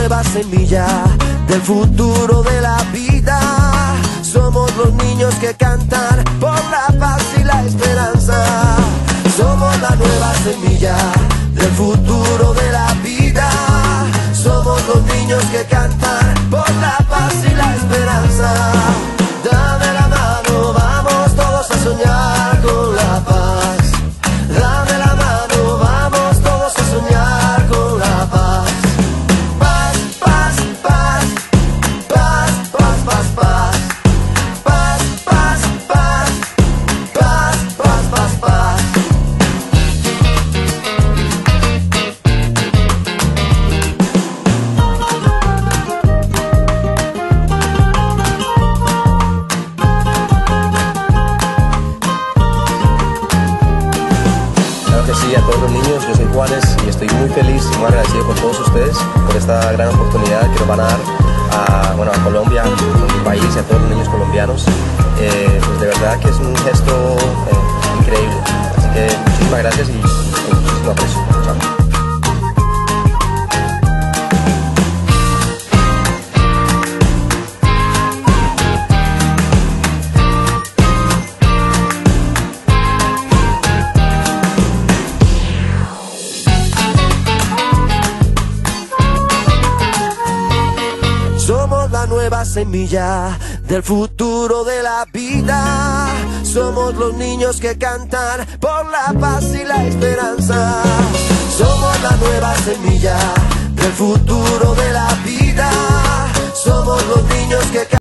nueva semilla del futuro de la vida. Somos los niños que cantan por la paz y la esperanza. Somos la nueva semilla del futuro de la vida. Somos los niños que cantan por la paz y la esperanza. Dame la mano, vamos todos a soñar con la paz. Dame la mano, vamos todos a soñar con la paz. Paz, paz, paz, paz, paz, paz, paz. Paz, paz, paz, paz, paz, paz, paz. Claro que sí, a todos los niños, yo soy Juanes y estoy muy feliz y muy agradecido con todos ustedes por esta gran oportunidad que nos van a dar a Colombia, a mi país y a todos los niños colombianos. Pues de verdad que es un gesto increíble, así que muchísimas gracias y muchísimo aprecio. Chao. Somos la nueva semilla del futuro de la vida. Somos los niños que cantan por la paz y la esperanza. Somos la nueva semilla del futuro de la vida. Somos los niños que cantan